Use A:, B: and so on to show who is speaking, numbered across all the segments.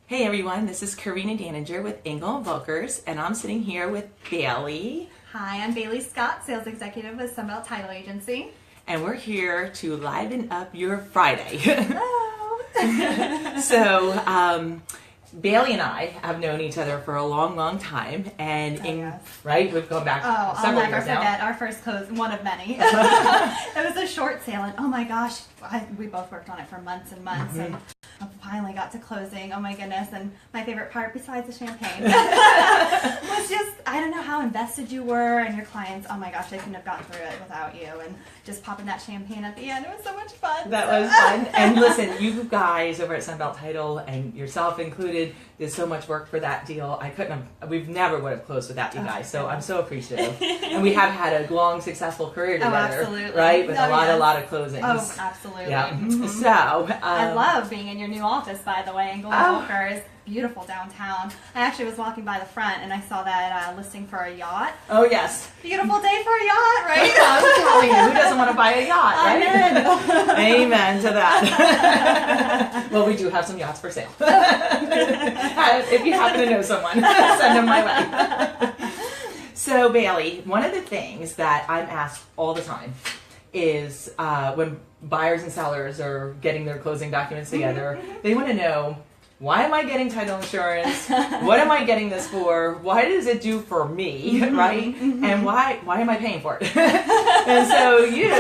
A: Hey everyone, this is Corinna Daninger with Engel & Volkers, and I'm sitting here with Bailey.
B: Hi, I'm Bailey Scott, Sales Executive with Sunbelt Title Agency.
A: And we're here to liven up your Friday.
B: Hello!
A: So, Bailey and I have known each other for a long, long time, and right, we've gone back several
B: I'll never
A: years now.
B: forget our first close, one of many. It was a short sale, and oh my gosh, we both worked on it for months and months, and I finally got to closing. Oh my goodness! And my favorite part, besides the champagne, was just I don't know how invested you were, and your clients. Oh my gosh, they couldn't have gotten through it without you, and just popping that champagne at the end. It was so much fun.
A: That was fun. And listen, you guys over at Sunbelt Title and yourself included did so much work for that deal. We've never would have closed without you guys. So I'm so appreciative. And we have had a long, successful career together,
B: absolutely.
A: right? With a lot of closings.
B: Oh, absolutely.
A: Yeah.
B: Mm-hmm.
A: So
B: I love being in your new office, by the way, Engel & Volkers. Beautiful downtown. I actually was walking by the front and I saw that listing for a yacht.
A: Oh yes.
B: Beautiful day for a yacht, right?
A: I'm telling you, who doesn't want to buy a yacht, right? Amen to that. Well, we do have some yachts for sale. If you happen to know someone, send them my way. So Bailey, one of the things that I'm asked all the time is when buyers and sellers are getting their closing documents together, they want to know, why am I getting title insurance? What am I getting this for? Why does it do for me, right? And why am I paying for it? And so you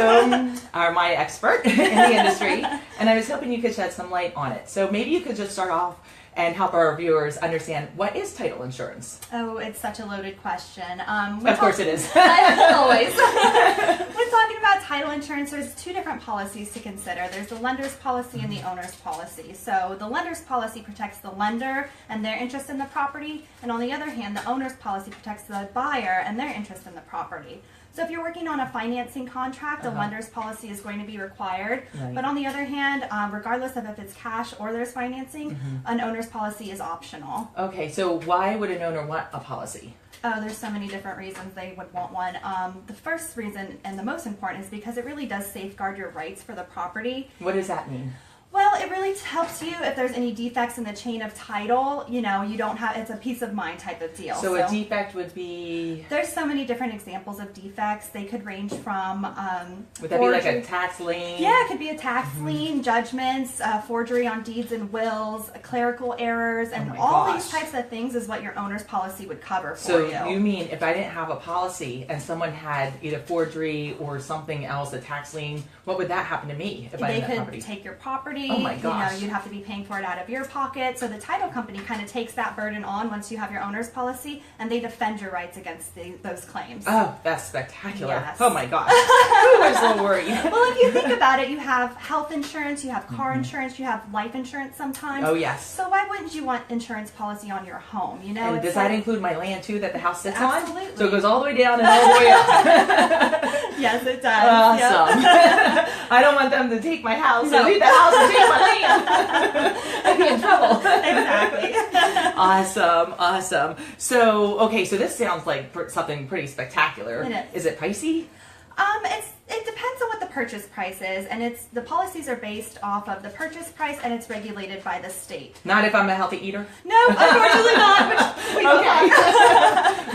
A: are my expert in the industry, and I was hoping you could shed some light on it. So maybe you could just start off and help our viewers understand, what is title insurance?
B: Oh, it's such a loaded question.
A: Of course it is.
B: Always. When talking about title insurance, there's two different policies to consider. There's the lender's policy and the owner's policy. So the lender's policy protects the lender and their interest in the property, and on the other hand, the owner's policy protects the buyer and their interest in the property. So if you're working on a financing contract, a lender's policy is going to be required. Right. But on the other hand, regardless of if it's cash or there's financing, an owner's policy is optional.
A: Okay, so why would an owner want a policy?
B: Oh, there's so many different reasons they would want one. The first reason, and the most important, is because it really does safeguard your rights for the property.
A: What does that mean?
B: Well, it really helps you if there's any defects in the chain of title. You know, you don't have, it's a peace of mind type of deal.
A: So a defect would be?
B: There's so many different examples of defects. They could range from
A: would that be like a tax lien?
B: Yeah, it could be a tax lien, judgments, forgery on deeds and wills, clerical errors, and all these types of things is what your owner's policy would cover for you.
A: So you mean if I didn't have a policy and someone had either forgery or something else, a tax lien, what would that happen to me if I didn't have property?
B: They could take your property.
A: Oh my gosh.
B: You know, you'd have to be paying for it out of your pocket. So the title company kind of takes that burden on once you have your owner's policy, and they defend your rights against those claims.
A: Oh, that's spectacular. Yes. Oh my gosh.
B: I
A: was so worried.
B: Well, if you think about it, you have health insurance, you have car insurance, you have life insurance sometimes.
A: Oh yes.
B: So why wouldn't you want insurance policy on your home? You know,
A: and does that include my land too that the house sits on?
B: Absolutely.
A: So it goes all the way down and all the way up.
B: Yes, it does.
A: Awesome. Yep. I don't want them to take my house or leave the house and take my land. I'd be in trouble.
B: Exactly.
A: Awesome. So, okay, so this sounds like something pretty spectacular.
B: It is.
A: Is it pricey?
B: It depends on what the purchase price is, and the policies are based off of the purchase price, and it's regulated by the state.
A: Not if I'm a healthy eater?
B: No, unfortunately not.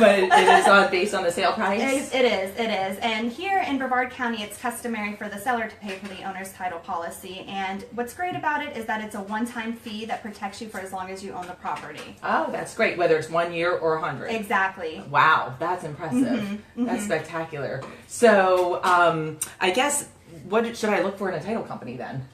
A: But it is based on the sale price?
B: It is. And here in Brevard County, it's customary for the seller to pay for the owner's title policy. And what's great about it is that it's a one-time fee that protects you for as long as you own the property.
A: Oh, that's great, whether it's 1 year or 100.
B: Exactly.
A: Wow, that's impressive. That's spectacular. So, I guess, what should I look for in a title company then?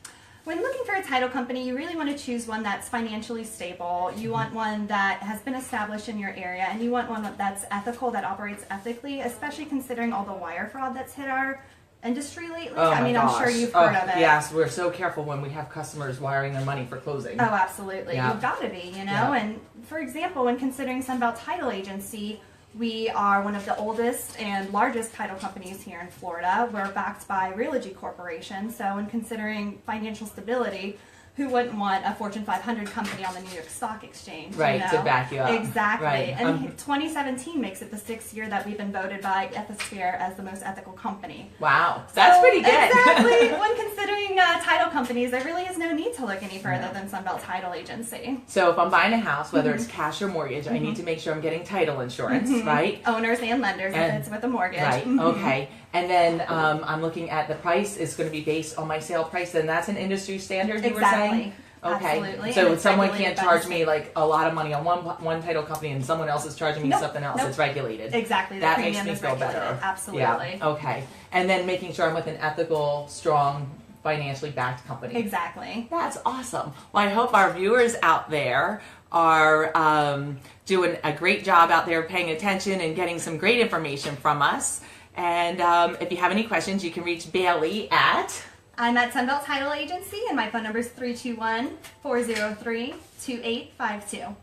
B: When looking for a title company, you really want to choose one that's financially stable. You want one that has been established in your area, and you want one that's ethical, that operates ethically, especially considering all the wire fraud that's hit our industry lately.
A: Oh
B: I'm sure you've heard of it.
A: Yes, we're so careful when we have customers wiring their money for closing.
B: Oh, absolutely. Yeah. You've got to be, you know.
A: Yeah.
B: And for example, when considering Sunbelt Title Agency, we are one of the oldest and largest title companies here in Florida. We're backed by Realogy Corporation, so when considering financial stability, who wouldn't want a Fortune 500 company on the New York Stock Exchange?
A: Right,
B: you
A: to
B: know?
A: back you up.
B: Exactly.
A: Right.
B: And 2017 makes it the 6th year that we've been voted by Ethisphere as the most ethical company.
A: Wow, that's pretty good.
B: Exactly. When considering title companies, there really is no need to look any further than Sunbelt Title Agency.
A: So if I'm buying a house, whether it's cash or mortgage, I need to make sure I'm getting title insurance, right?
B: Owners and lenders if it's with a mortgage.
A: Right, okay. And then I'm looking at the price is going to be based on my sale price, and that's an industry standard, you were saying? Okay.
B: Absolutely.
A: So
B: And
A: someone
B: it's
A: can't
B: regulated by
A: charge
B: the
A: me like a lot of money on one title company and someone else is charging me
B: Nope,
A: something else.
B: nope.
A: It's regulated.
B: Exactly. The
A: That makes
B: premium
A: me
B: is
A: feel
B: regulated.
A: better.
B: Absolutely.
A: Yeah, okay. And then making sure I'm with an ethical, strong, financially backed company.
B: Exactly.
A: That's awesome. Well, I hope our viewers out there are doing a great job out there paying attention and getting some great information from us. And if you have any questions, you can reach Bailey at...
B: I'm at Sunbelt Title Agency, and my phone number is 321-403-2852.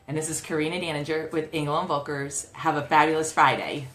A: And this is Corinna Daninger with Engel & Volkers. Have a fabulous Friday.